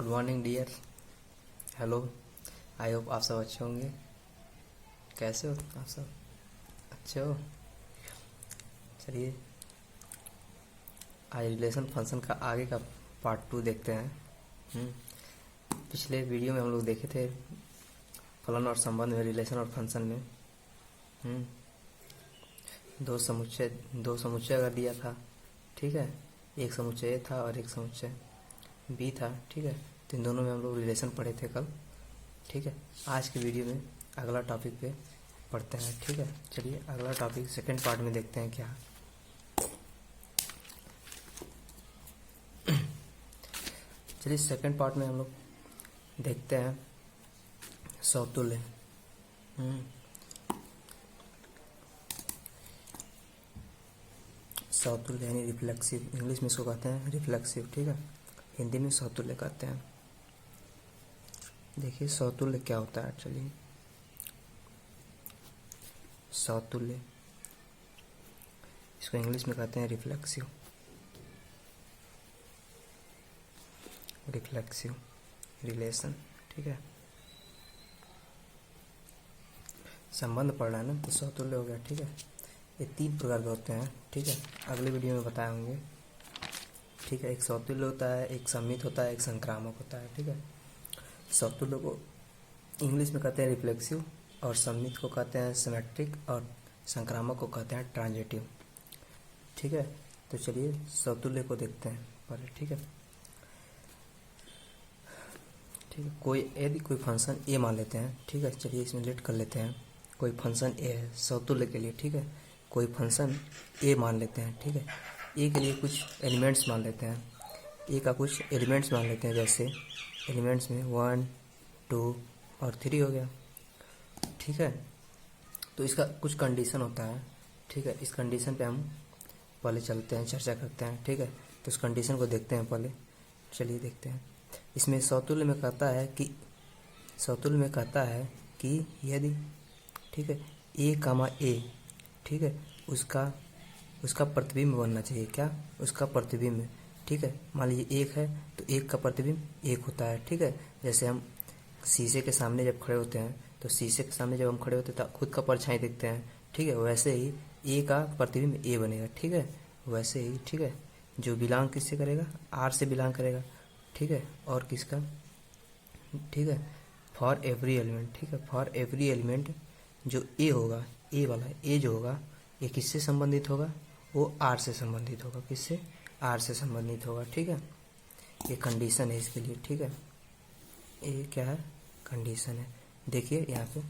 Good morning dear. Hello. I hope आप सब अच्छे होंगे। कैसे हो आप सब? अच्छे हो? चलिए आज रिलेशन फंक्शन का आगे का पार्ट 2 देखते हैं। पिछले वीडियो में हम लोग देखे थे फलन और संबंध में, रिलेशन और फंक्शन में दो समुच्चय अगर दिया था, ठीक है। एक समुच्चय ए था और एक समुच्चय बी था, ठीक है। तो इन दोनों में हम लोग रिलेशन पढ़े थे कल, ठीक है। आज की वीडियो में अगला टॉपिक पे पढ़ते हैं, ठीक है। चलिए अगला टॉपिक सेकंड पार्ट में देखते हैं क्या। चलिए सेकंड पार्ट में हम लोग देखते हैं समतुल्य। समतुल्य यानी रिफ्लेक्सिव, इंग्लिश में इसको कहते हैं रिफ्लेक्सिव, ठीक है। हिंदी में समतुल्य कहते हैं। देखिए समतुल्य क्या होता है। चलिए समतुल्य, इसको इंग्लिश में कहते हैं रिफ्लेक्सिव रिलेशन, ठीक है। संबंध पढ़ रहा है ना, तो समतुल्य हो गया, ठीक है। ये 3 प्रकार के होते हैं, ठीक है। अगले वीडियो में बताए होंगे, ठीक है। एक समतुल्य होता है, एक सममित होता है, एक संक्रामक होता है, ठीक है। समतुल्य को इंग्लिश में कहते हैं रिफ्लेक्सिव, और सममित को कहते हैं सिमेट्रिक, और संक्रामक को कहते हैं ट्रांजिटिव, ठीक है। तो चलिए समतुल्य को देखते हैं पहले, ठीक है। ठीक है, यदि कोई फंक्शन ए मान लेते हैं, ठीक है। चलिए इसमें लेट कर लेते हैं। कोई फंक्शन ए है समतुल्य के लिए, ठीक है। कोई फंक्शन ए मान लेते हैं, ठीक है। ए के लिए कुछ एलिमेंट्स मान लेते हैं, ए का कुछ एलिमेंट्स मान लेते हैं। जैसे एलिमेंट्स में 1, 2 और 3 हो गया, ठीक है। तो इसका कुछ कंडीशन होता है, ठीक है। इस कंडीशन पे हम पहले चलते हैं, चर्चा करते हैं, ठीक है। तो इस कंडीशन को देखते हैं पहले। चलिए देखते हैं। इसमें समतुल्य में कहता है कि यदि, ठीक है, ए कामा ए, ठीक है, उसका प्रतिबिंब बनना चाहिए। क्या? उसका प्रतिबिंब, ठीक है। मान लीजिए 1 है तो 1 का प्रतिबिंब 1 होता है, ठीक है। जैसे हम शीशे के सामने जब खड़े होते हैं, तो शीशे के सामने जब हम खड़े होते हैं तो खुद का परछाई देखते हैं, ठीक है। वैसे ही ए का प्रतिबिंब ए बनेगा, ठीक है। वैसे ही, ठीक है, जो बिलोंग किससे करेगा? आर से बिलोंग करेगा, ठीक है। और किसका? ठीक है, फॉर एवरी एलिमेंट, ठीक है। फॉर एवरी एलिमेंट जो ए होगा, ए वाला ए जो होगा, ये किससे संबंधित होगा? वो आर से संबंधित होगा। किससे? आर से संबंधित होगा, ठीक है। ये कंडीशन है इसके लिए, ठीक है। ये क्या है? कंडीशन है। देखिए यहाँ पे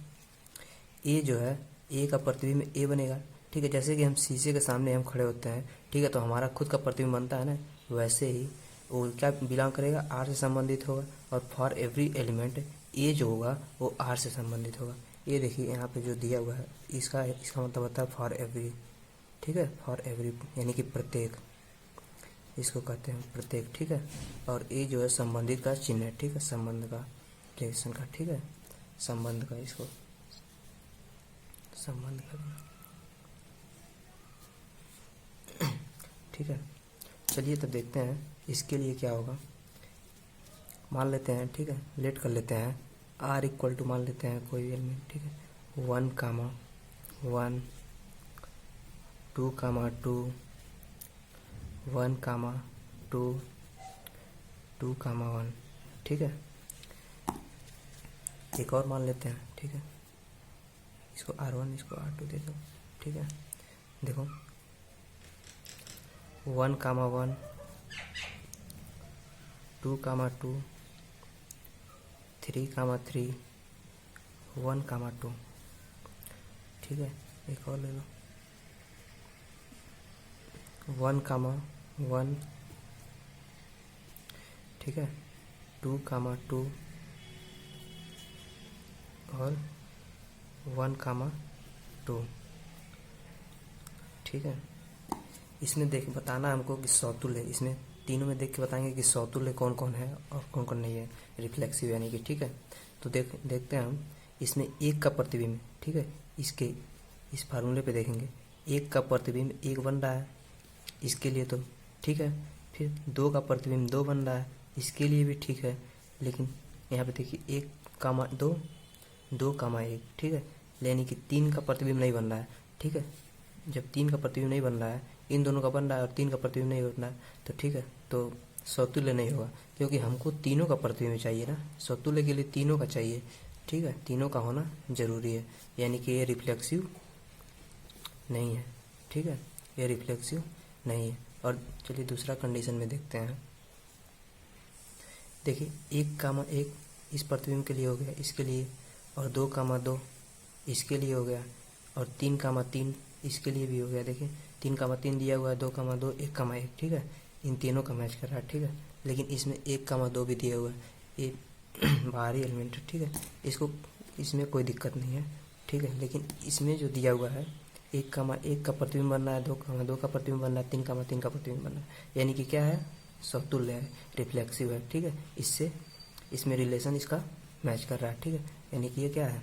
ए जो है, ए का प्रतिबिंब ए बनेगा, ठीक है। जैसे कि हम शीशे के सामने हम खड़े होते हैं, ठीक है, तो हमारा खुद का प्रतिबिंब बनता है ना, वैसे ही वो क्या बिलोंग करेगा? आर से संबंधित होगा। और फॉर एवरी एलिमेंट ए जो होगा वो आर से संबंधित होगा। ये देखिए यहाँ पे जो दिया हुआ है, इसका मतलब होता है फॉर एवरी, ठीक है। फॉर एवरी यानी कि प्रत्येक, इसको कहते हैं प्रत्येक, ठीक है। और ए जो है संबंधित का चिन्ह है, ठीक है। संबंध का, रिलेशन का, ठीक है। संबंध का, इसको संबंध का, ठीक है। चलिए तब देखते हैं इसके लिए क्या होगा। मान लेते हैं, ठीक है, लेट कर लेते हैं। आर इक्वल टू मान लेते हैं कोई एलिमेंट, ठीक है। 1, 1, 2, 2, 1, 2, 2, 1, ठीक है। एक और मान लेते हैं, ठीक है। इसको R1, इसको R2 दे दो, ठीक है। देखो 1, 1, 2, 2, 3, 3, 1, 2, ठीक है। एक और ले लो 1, 1, ठीक है। 2, 2 और 1, 2, ठीक है। इसमें देख बताना हमको कि समतुल्य, इसमें तीनों में देख के बताएंगे कि समतुल्य कौन कौन है और कौन कौन नहीं है, रिफ्लेक्सिव यानी कि, ठीक है। तो देखते हैं हम इसमें 1 का प्रतिबिंब, ठीक है। इस फार्मूले पे देखेंगे 1 का प्रतिबिंब 1 बन रहा है इसके लिए, तो ठीक है। फिर 2 का प्रतिबिंब 2 बन रहा है इसके लिए भी, ठीक है। लेकिन यहाँ पे देखिए 1 कामा 2, 2 कामा 1, ठीक है, यानी कि 3 का प्रतिबिंब नहीं बन रहा है, ठीक है। जब 3 का प्रतिबिंब नहीं बन रहा है, इन दोनों का बन रहा है और 3 का प्रतिबिंब नहीं बन रहा है, तो ठीक है, तो समतुल्य नहीं होगा, क्योंकि हमको तीनों का प्रतिबिंब चाहिए ना, समतुल्य के लिए तीनों का चाहिए, ठीक है, तीनों का होना जरूरी है, यानी कि ये रिफ्लेक्सिव नहीं है, ठीक है, ये रिफ्लेक्सिव नहीं है। और चलिए दूसरा कंडीशन में देखते हैं। देखिए 1 कामा 1 इस प्रतिबिंब के लिए हो गया, इसके लिए, और 2 कामा 2 इसके लिए हो गया, और 3 कामा 3 इसके लिए भी हो गया। देखिए 3 कामा 3 दिया हुआ है, 2 कामा 2, 1 कामा 1, ठीक है, इन तीनों का मैच कर रहा है, ठीक है। लेकिन इसमें 1 कामा 2 भी दिया हुआ है, ये बाहरी एलिमेंट है, ठीक है, इसको इसमें कोई दिक्कत नहीं है, ठीक है। लेकिन इसमें जो दिया हुआ है 1 कामा 1 का प्रतिबिंब बन रहा है, 2 कामा 2 का प्रतिबिंब बन रहा है, 3 कामा 3 का प्रतिबिंब बन रहा है, यानी कि क्या है, समतुल्य है, रिफ्लेक्सिव है, ठीक है। इससे इसमें रिलेशन इसका मैच कर रहा है, ठीक है, यानी कि ये क्या है,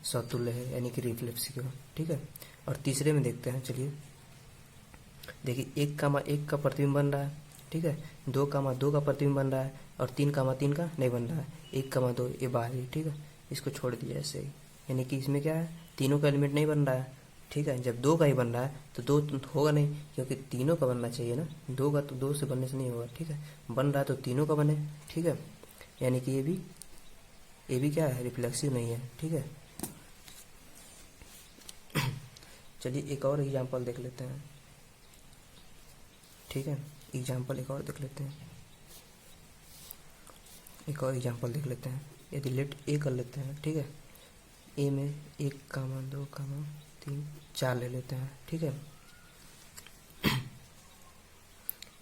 समतुल्य है, यानी कि रिफ्लेक्सिव, ठीक है। और तीसरे में देखते हैं, चलिए देखिए 1 कामा 1 का प्रतिबिंब बन रहा है, ठीक है, 2 कामा 2 का प्रतिबिंब बन रहा है, और 3 कामा 3 का नहीं बन रहा है, 1 कामा 2 ये बाहरी, ठीक है, इसको छोड़ दिया ऐसे ही, यानी कि इसमें क्या है, तीनों का एलिमेंट नहीं बन रहा है, ठीक है। जब 2 का ही बन रहा है तो 2 तो होगा नहीं, क्योंकि तीनों का बनना चाहिए ना, 2 का तो 2 से बनने से नहीं होगा, ठीक है, बन रहा है तो तीनों का बने, ठीक है, यानी कि ये भी क्या है, रिफ्लेक्सिव नहीं है, ठीक है। चलिए एक और एग्जांपल देख लेते हैं, ठीक है, एग्जांपल एक और देख लेते हैं, एक और एग्जांपल देख लेते हैं। यदि लेट ए कर लेते हैं, ठीक है, ए में 1 कामा 2 कामा 3 4 ले लेते हैं, ठीक है,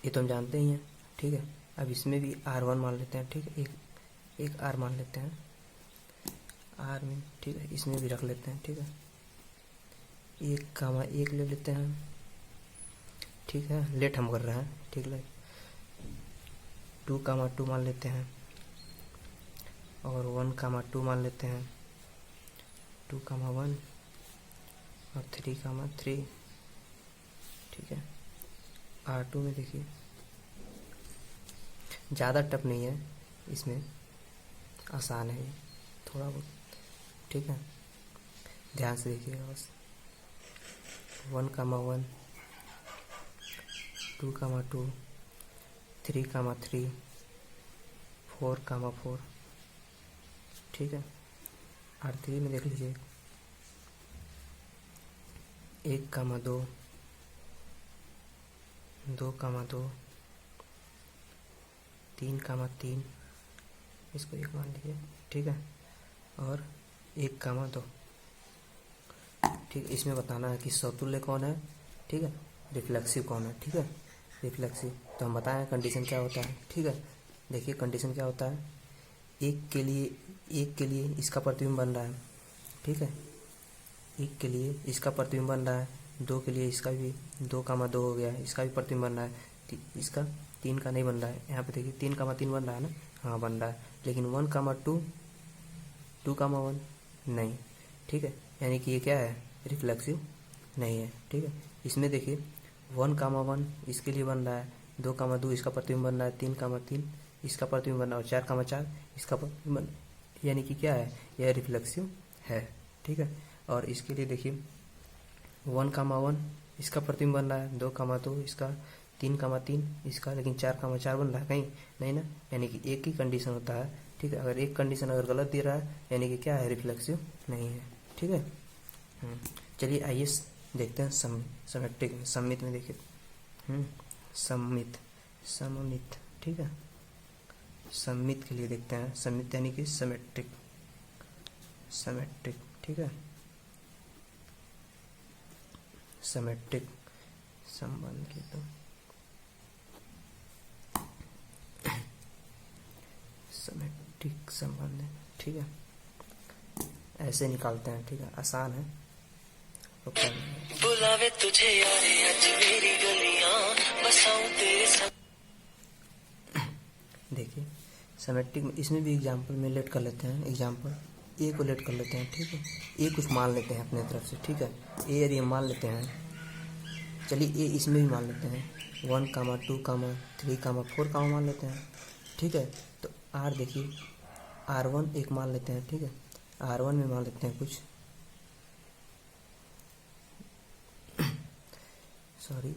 ये तो हम जानते ही हैं, ठीक है। अब इसमें भी R1 मान लेते हैं, ठीक है, एक R मान लेते हैं, R में, ठीक है, इसमें भी रख लेते हैं, ठीक है, 1 कामा 1 ले लेते हैं, ठीक है, लेट हम कर रहे हैं, ठीक है, 2 कामा 2 मान लेते हैं, और 1 कामा 2 मान लेते हैं, 2 कामा 1 और 3 कामा 3, ठीक है। R2 में देखिए ज़्यादा टफ नहीं है, इसमें आसान है ये थोड़ा बहुत, ठीक है, ध्यान से देखिएगा बस। 1 कामा 1, 2 कामा 2, 3 कामा 3, 4 कामा 4, ठीक है। R3 में देख लीजिए 1 कामा 2, 2 कामा 2, 3 कामा 3, इसको 1 मान लीजिए, ठीक है, और 1 कामा 2, ठीक है। इसमें बताना है कि समतुल्य कौन है, ठीक है, रिफ्लेक्सिव कौन है, ठीक है, रिफ्लेक्सिव। तो हम बताएं कंडीशन क्या होता है, ठीक है। देखिए कंडीशन क्या होता है, एक के लिए इसका प्रतिबिंब बन रहा है, ठीक है, 1 के लिए इसका प्रतिबिंब बन रहा है, 2 के लिए इसका भी, 2 कामा 2 हो गया, इसका भी प्रतिबिंब बन रहा है, इसका 3 का नहीं बन रहा है, यहाँ पे देखिए 3 कामा 3 बन रहा है ना, हाँ बन रहा है, लेकिन 1 कामा 2, 2 कामा 1 नहीं, ठीक है, यानी कि ये क्या है, रिफ्लेक्सिव नहीं है, ठीक है। इसमें देखिए 1 कामा 1 इसके लिए बन रहा है, 2 कामा 2 इसका प्रतिबिंब बन रहा है, 3 कामा 3 इसका प्रतिबिंब बन रहा है, और 4 कामा 4 इसका प्रतिबिंब, यानी कि क्या है, यह रिफ्लेक्सिव है, ठीक है। और इसके लिए देखिए 1 कामा 1 इसका प्रतिबिंब बन रहा है, 2 कामा 2 इसका, 3 कामा 3 इसका, लेकिन 4 कामा 4 बन रहा है कहीं नहीं ना, यानी कि एक ही कंडीशन होता है, ठीक है। अगर एक कंडीशन अगर गलत दे रहा है, यानी कि क्या है, रिफ्लेक्सिव नहीं है, ठीक है। चलिए आइए देखते हैं सममित में, सममित में देखिए, सममित, ठीक है, सममित के लिए देखते हैं, सममित यानी कि सिमेट्रिक, ठीक है, सिमेट्रिक संबंध की तो सिमेट्रिक संबंध है, ठीक है, ऐसे निकालते हैं, ठीक है, आसान है। बुलावे तुझे यारे आज मेरी गलियां बसाऊं तेरे साथ। देखिए सिमेट्रिक में, इसमें भी एग्जाम्पल में लेट कर लेते हैं, एग्जाम्पल ए को लेट कर लेते हैं, ठीक है, ए कुछ मान लेते हैं अपने तरफ से, ठीक है, ए यदि हम मान लेते हैं, चलिए ए इसमें भी मान लेते हैं, 1 कामा 2 कामा 3 कामा 4 कामा मान लेते हैं, ठीक है। तो आर देखिए R1 एक मान लेते हैं, ठीक है। R1 में मान लेते हैं कुछ, सॉरी,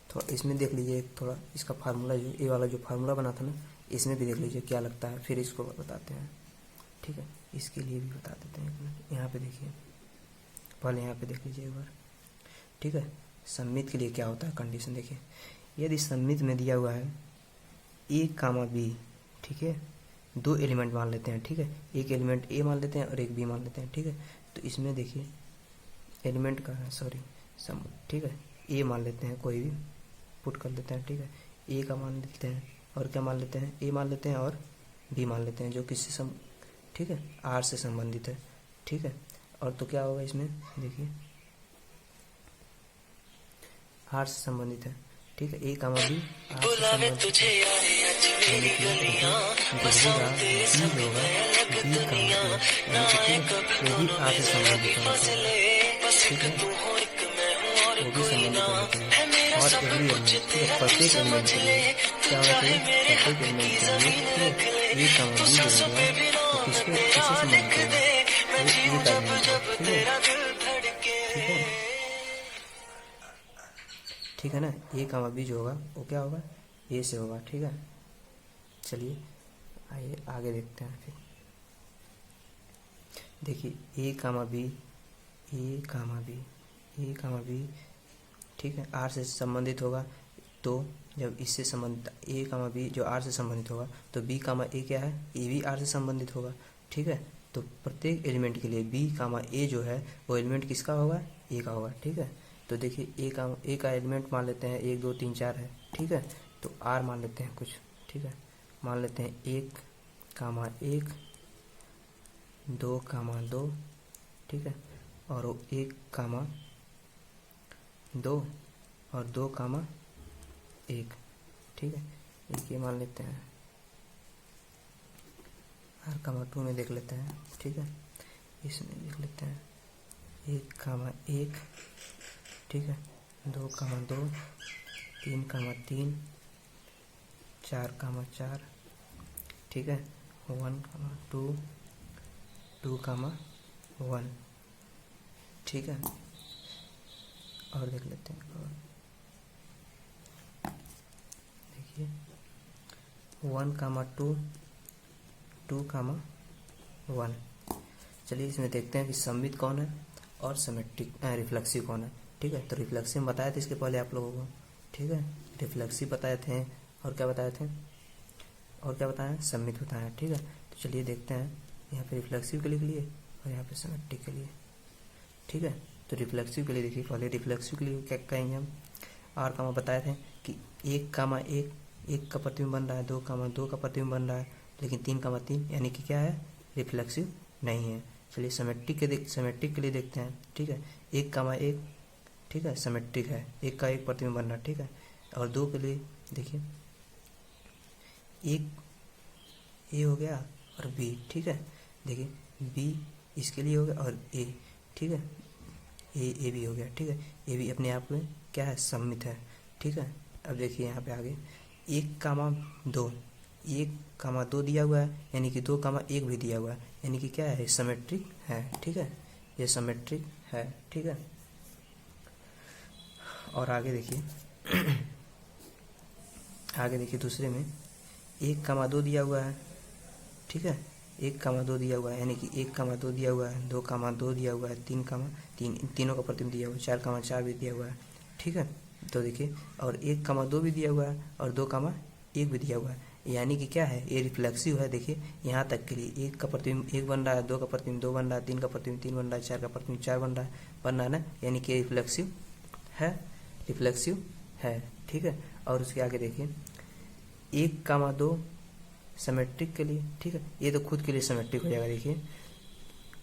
थोड़ा इसमें देख लीजिए, थोड़ा इसका फार्मूला जो ये वाला जो फार्मूला बना था ना, इसमें भी देख लीजिए क्या लगता है, फिर इसको बताते हैं, ठीक है। इसके लिए भी बता देते हैं, एक मिनट। यहाँ पे देखिए, पहले यहाँ पे देख लीजिए एक बार, ठीक है। सममित के लिए क्या होता है कंडीशन देखिए, यदि सममित में दिया हुआ है A, B, ठीक है, दो एलिमेंट मान लेते हैं, ठीक है। एक एलिमेंट A मान लेते हैं और एक B मान लेते हैं, ठीक है। तो इसमें देखिए एलिमेंट का सॉरी सम, ठीक है, A मान लेते हैं, कोई भी पुट कर देते हैं, ठीक है। A का मान लेते हैं और क्या मान लेते हैं, A मान लेते हैं और B मान लेते हैं, जो किससे ठीक है, R से संबंधित है, ठीक है। और तो क्या होगा इसमें देखिए, R से संबंधित है, ठीक है। A, B R से संबंधित है, यानी कि B होगा B, वो भी R से संबंधित होना चाहिए, ठीक है, वो भी संबंधित होना चाहिए। और एवरी एलिमेंट, ठीक है, प्रत्येक एलिमेंट के लिए क्या होना चाहिए, प्रत्येक एलिमेंट के लिए, ठीक है, A, B जो होगा तो किससे संबंधित होगा, ये का एलिमेंट है, ठीक है, ठीक है, ठीक है ना। A, B जो होगा वो क्या होगा, A से होगा, ठीक है। चलिए आइए आगे देखते हैं फिर, देखिए A, B, ठीक है, R से संबंधित होगा, तो जब इससे संबंधित A, B जो R से संबंधित होगा तो B, A क्या है, ये भी R से संबंधित होगा, ठीक है। तो प्रत्येक एलिमेंट के लिए B, A जो है वो एलिमेंट किसका होगा, A का होगा, ठीक है। तो देखिए A का एलिमेंट मान लेते हैं 1 2 3 4 है, ठीक है। तो R मान लेते हैं कुछ, ठीक है, मान लेते हैं 1, 2, 2, ठीक है, और 1, 2 और 2, 1, ठीक है। एक ये मान लेते हैं, R, 2 में देख लेते हैं, ठीक है। इसमें देख लेते हैं 1, 1, ठीक है, 2, 2, 3, 3, 4, 4, ठीक है, 1, 2, 2, 1, ठीक है। और देख लेते हैं, और देखिए 1, 2, 2, 1। चलिए इसमें देखते हैं कि सममित कौन है और सिमेट्रिक रिफ्लेक्सिव कौन है, ठीक है। तो रिफ्लेक्सिव बताए थे इसके पहले आप लोगों को, ठीक है, रिफ्लेक्सिव बताए थे, और क्या बताए थे, और क्या बताया, सममित बताया, ठीक है। तो चलिए देखते हैं, यहाँ पे रिफ्लेक्सिव के लिए और यहाँ पे सिमेट्रिक के लिए, ठीक है। तो रिफ्लेक्सिव के लिए देखिए, पहले रिफ्लेक्सिव के लिए क्या कहेंगे हम, R, बताए थे कि 1, 1 का प्रतिबिंब बन रहा है, 2, 2 का प्रतिबिंब बन रहा है, लेकिन 3, 3 यानी कि क्या है, रिफ्लेक्सिव नहीं है। चलिए सिमेट्रिक के लिए देखते हैं, ठीक है। 1, 1, ठीक है, सिमेट्रिक है, 1 का 1 प्रतिबिंब बन रहा है, ठीक है। और 2 के लिए देखिए 1 A हो गया और B, ठीक है, देखिए B इसके लिए हो गया और A, ठीक है, A भी हो गया, ठीक है। A भी अपने आप में क्या है, सममित है, ठीक है। अब देखिए यहाँ पे आगे 1, 2, 1, 2 दिया हुआ है, यानी कि 2, 1 भी दिया हुआ है, यानी कि क्या है, सिमेट्रिक है, ठीक है, ये सिमेट्रिक है, ठीक है। और आगे देखिए आगे देखिए दूसरे में 1, 2 दिया हुआ है, ठीक है, 1, 2 दिया हुआ है, यानी कि 1, 2 दिया हुआ है, 2, 2 दिया हुआ है, 3, 3, तीनों का प्रतिबिंब दिया हुआ है, 4, 4 भी दिया हुआ है, ठीक है। तो देखिए और 1, 2 भी दिया हुआ है और 2, 1 भी दिया हुआ है, यानी कि क्या है, ये रिफ्लेक्सिव है। देखिए यहाँ तक के लिए 1 का प्रतिबिंब 1 बन रहा है, 2 का प्रतिबिंब 2 बन रहा है, 3 का प्रतिबिंब 3 बन रहा है, 4 का प्रतिबिंब 4 बन रहा है ना, यानी कि रिफ्लेक्सिव है, ठीक है। और उसके आगे देखिए 1, 2 सिमेट्रिक के लिए, ठीक है, ये तो खुद के लिए सिमेट्रिक हो जाएगा, देखिए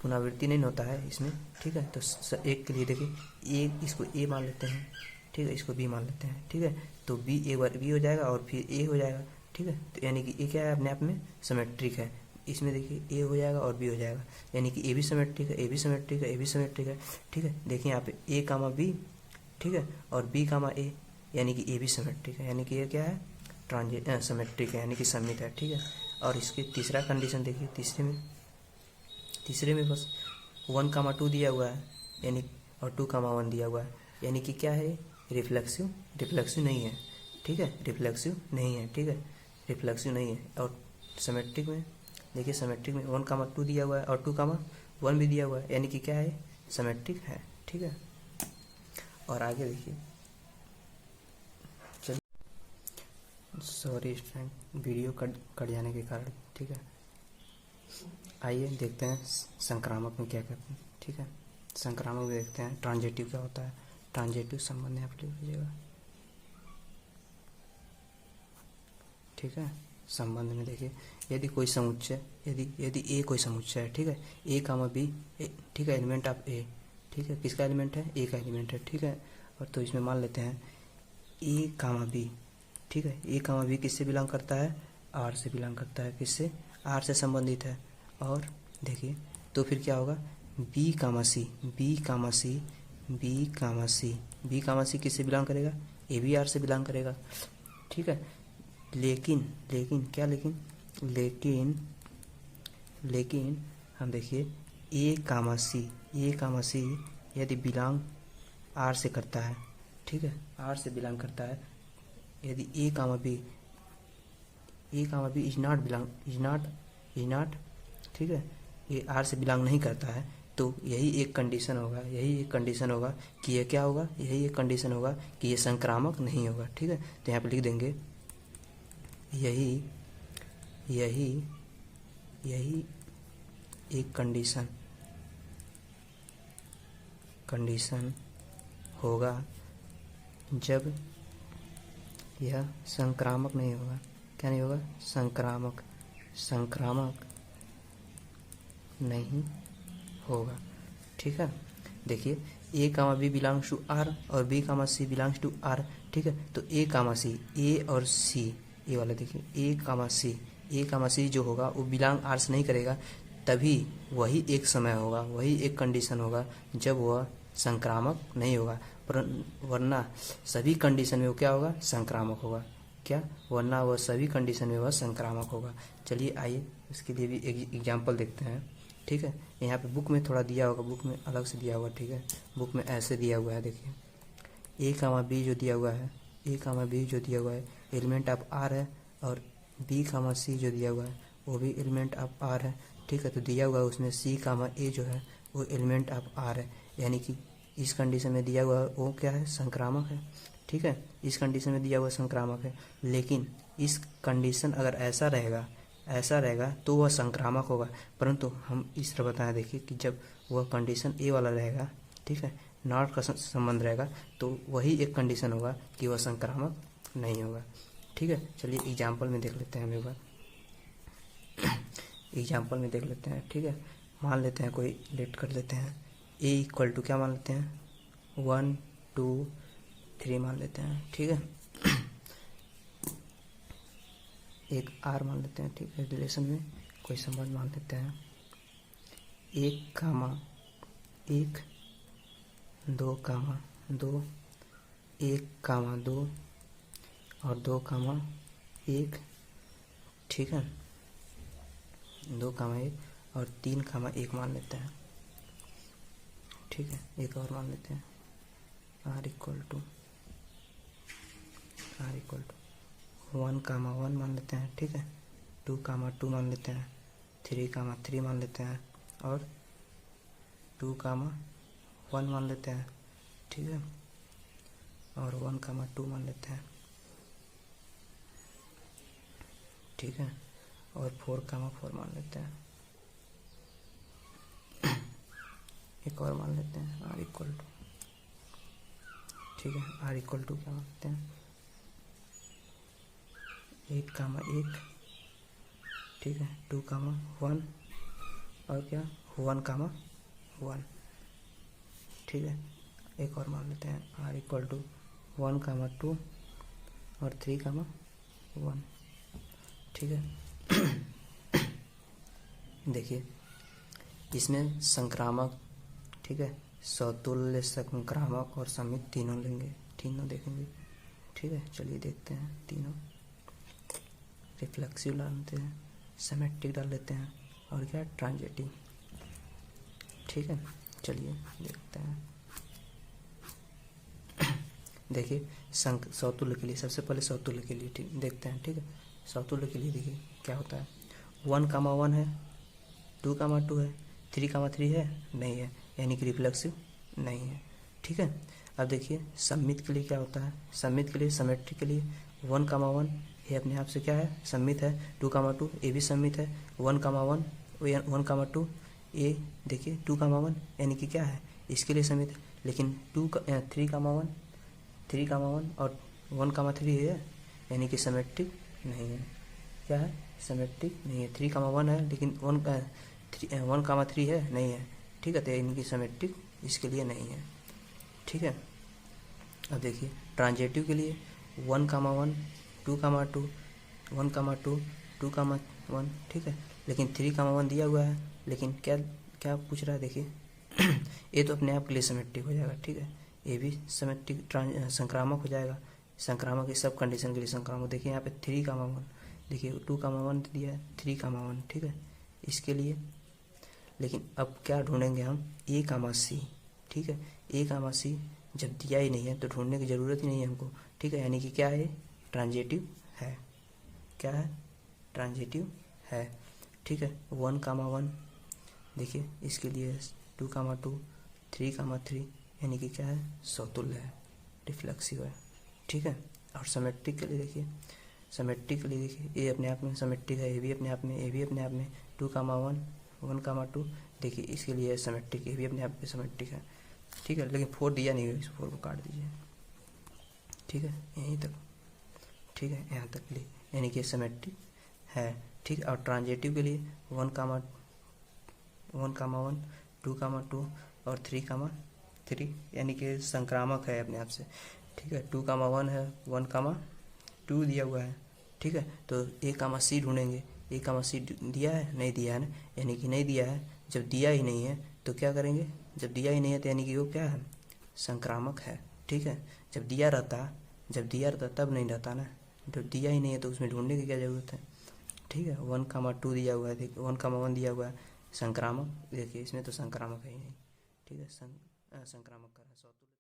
पुनरावृत्ति नहीं होता है इसमें, ठीक है। तो 1 के लिए देखिए इसको A मान लेते हैं, ठीक है, इसको B मान लेते हैं, ठीक है। तो B एक बार B हो जाएगा और फिर A हो जाएगा, ठीक है। तो यानी कि A क्या है, अपने आप में सिमेट्रिक है, इसमें देखिए A हो जाएगा और B हो जाएगा, यानी कि A भी सिमेट्रिक है, A भी सिमेट्रिक है, A भी सिमेट्रिक है, ठीक है। देखिए यहाँ पे A, B, ठीक है, और B, A, यानी कि A भी सिमेट्रिक है, यानी कि ये क्या है, सिमेट्रिक है, यानी कि सममित है, ठीक है। और इसके तीसरा कंडीशन देखिए, तीसरे में बस 1, 2 दिया हुआ है, यानी और 2, 1 दिया हुआ है, यानी कि क्या है, रिफ्लेक्सिव नहीं है, ठीक है, रिफ्लेक्सिव नहीं है, ठीक है, रिफ्लेक्सिव नहीं है। और सिमेट्रिक में देखिए, सिमेट्रिक में 1, 2 दिया हुआ है और 2, 1 भी दिया हुआ है, यानी कि क्या है, सिमेट्रिक है, ठीक है। और आगे देखिए, चलिए, सॉरी स्टूडेंट, वीडियो कट जाने के कारण, ठीक है। आइए देखते हैं संक्रामक में क्या करते हैं, ठीक है। संक्रामक में देखते हैं ट्रांजिटिव क्या होता है। ट्रांजिटिव संबंध आप लिख लीजिएगा, ठीक है। संबंध में देखिए, यदि कोई समुच्चय, यदि ए कोई समुच्चय है, ठीक है, A, B, ठीक है, एलिमेंट ऑफ ए, ठीक है, किसका एलिमेंट है, ए का एलिमेंट है, ठीक है। और तो इसमें मान लेते हैं A, B, ठीक है, A, B किससे बिलोंग करता है, आर से बिलोंग करता है, किससे, आर से संबंधित है। और देखिए तो फिर क्या होगा, B, C किससे बिलोंग करेगा, ए भी आर से बिलोंग करेगा, ठीक है। लेकिन हम देखिए A, C यदि बिलोंग आर से करता है, ठीक है, आर से बिलोंग करता है, यदि A, B इज नॉट, ठीक है, ये आर से बिलोंग नहीं करता है, तो यही एक कंडीशन होगा कि ये क्या होगा, यही एक कंडीशन होगा कि ये संक्रामक नहीं होगा, ठीक है। तो यहाँ पे लिख देंगे यही एक कंडीशन होगा जब यह संक्रामक नहीं होगा, क्या नहीं होगा, संक्रामक नहीं होगा, ठीक है। देखिए A, B belongs to R और B, C belongs to R, ठीक है। तो A और C, ये वाला देखिए A, C जो होगा वो बिलोंग आर से नहीं करेगा, तभी वही एक समय होगा, वही एक कंडीशन होगा जब वह संक्रामक नहीं होगा, वरना सभी कंडीशन में वो क्या होगा, संक्रामक होगा, क्या, वरना वह सभी कंडीशन में वह संक्रामक होगा। चलिए आइए इसके लिए भी एक एग्जाम्पल देखते हैं, ठीक है। यहाँ पे बुक में थोड़ा दिया होगा, बुक में अलग से दिया हुआ, ठीक है, बुक में ऐसे दिया हुआ है, देखिए A, B जो दिया हुआ है एलिमेंट ऑफ आर है, और B, C जो दिया हुआ है वो भी एलिमेंट ऑफ आर है, ठीक है। तो दिया हुआ है उसमें C, A जो है वो एलिमेंट ऑफ आर है, यानी कि इस कंडीशन में दिया हुआ वो क्या है, संक्रामक है, ठीक है, इस कंडीशन में दिया हुआ संक्रामक है। लेकिन इस कंडीशन अगर ऐसा रहेगा तो वह संक्रामक होगा, परंतु हम इस तरह बताएं, देखिए कि जब वह कंडीशन ए वाला रहेगा, ठीक है, नॉट का संबंध रहेगा, तो वही एक कंडीशन होगा कि वह संक्रामक नहीं होगा, ठीक है। चलिए एग्जाम्पल में देख लेते हैं हम एक बार, एग्जाम्पल में देख लेते हैं, ठीक है। मान लेते हैं, कोई लेट कर लेते हैं, A = क्या मान लेते हैं, 1, 2, 3 मान लेते हैं, ठीक है। एक आर मान लेते हैं, ठीक है, रिलेशन में कोई संबंध मान लेते हैं, 1, 2, 2, 1, 2 और 2, 1, ठीक है, 2, 1 और 3, 1 मान लेते हैं, ठीक है। एक और मान लेते हैं, R = 1, 1 मान लेते हैं, ठीक है, 2, 2 मान लेते हैं, 3, 3 मान लेते हैं, और 2, 1 मान लेते हैं, ठीक है, और 1, 2 मान लेते हैं, ठीक है, और 4, 4 मान लेते हैं, एक और मान लेते हैं, R = ठीक है, R = क्या मानते हैं, 8, 1, ठीक है, 2, 1 और क्या, 1, 1, ठीक है। एक और मान लेते हैं, R = 1, 2 और 3, 1, ठीक है। देखिए इसमें संक्रामक, ठीक है, सतुल्य, संक्रामक और समित तीनों लेंगे, तीनों देखेंगे, ठीक है। चलिए देखते हैं, तीनों रिफ्लेक्सिव लाते हैं, सिमेट्रिक डाल लेते हैं, और क्या ट्रांजिटिव। ठीक है, चलिए देखते हैं। देखिए समतुल्य के लिए सबसे पहले समतुल्य के लिए ठीक देखते हैं। ठीक है, समतुल्य के लिए देखिए क्या होता है। 1,1 है, 2,2 है, 3,3 है, नहीं है, यानी कि रिफ्लेक्सिव नहीं है। ठीक है, अब देखिए सममित के लिए क्या होता है। सममित के लिए, सिमेट्रिक के लिए 1,1 ये अपने आप से क्या है, सममित है। 2,2 ये भी सममित है। 1,1 1,2 ये देखिए 2,1 यानी कि क्या है, इसके लिए सममित है। लेकिन 3,1 और 1,3 है, यानी कि सिमेट्रिक नहीं है। क्या है, सिमेट्रिक नहीं है। 3,1 है लेकिन 1,3 है, नहीं है। ठीक है, तो यानी कि सिमेट्रिक इसके लिए नहीं है। ठीक है, अब देखिए ट्रांजिटिव के लिए 1,1 2,2 1,2 2,1 ठीक है, लेकिन 3,1 दिया हुआ है। लेकिन क्या क्या पूछ रहा है, देखिए ये तो अपने आप के लिए सिमेट्रिक हो जाएगा। ठीक है, ये भी सिमेट्रिक संक्रामक हो जाएगा। संक्रामक ये सब कंडीशन के लिए संक्रामक। देखिए यहाँ पे 3,1 देखिए 2,1 दिया है, 3,1 ठीक है इसके लिए। लेकिन अब क्या ढूंढेंगे हम, A, C। ठीक है, A, C जब दिया ही नहीं है तो ढूंढने की ज़रूरत ही नहीं है हमको। ठीक है, यानी कि क्या है, ट्रांजिटिव है। क्या है, ट्रांजिटिव है। ठीक है, 1,1 देखिए इसके लिए 2,2 3,3 यानी कि क्या है, समतुल्य है, रिफ्लेक्सिव है। ठीक है, और सिमेट्रिक के लिए देखिए, सिमेट्रिक के लिए देखिए ये अपने आप में सिमेट्रिक है, ये भी अपने आप में, ये भी अपने आप में। 2,1 1,2 देखिए इसके लिए सिमेट्रिक, ये भी अपने आप में सिमेट्रिक है। ठीक है, लेकिन 4 दिया नहीं है, इस 4 को काट दीजिए। ठीक है, यहीं तक। ठीक है, यहाँ तक के लिए यानी कि सिमेट्रिक है। ठीक, और ट्रांजिटिव के लिए 1,1 2,2 और 3,3 यानी कि संक्रामक है अपने आप से। ठीक है, 2,1 है, 1,2 दिया हुआ है। ठीक है, तो A, C ढूंढेंगे। A, C दिया है, नहीं दिया है ना, यानी कि नहीं दिया है। जब दिया ही नहीं है तो क्या करेंगे, जब दिया ही नहीं है तो यानी कि वो क्या है, संक्रामक है। ठीक है, जब दिया रहता तब नहीं रहता ना, जब दिया ही नहीं है तो उसमें ढूंढने की क्या ज़रूरत है। ठीक है, 1,2 दिया हुआ है, देखिए 1,1 दिया हुआ है, संक्रामक। देखिए इसमें तो संक्रामक है ही नहीं। ठीक है, संक्रामक का है।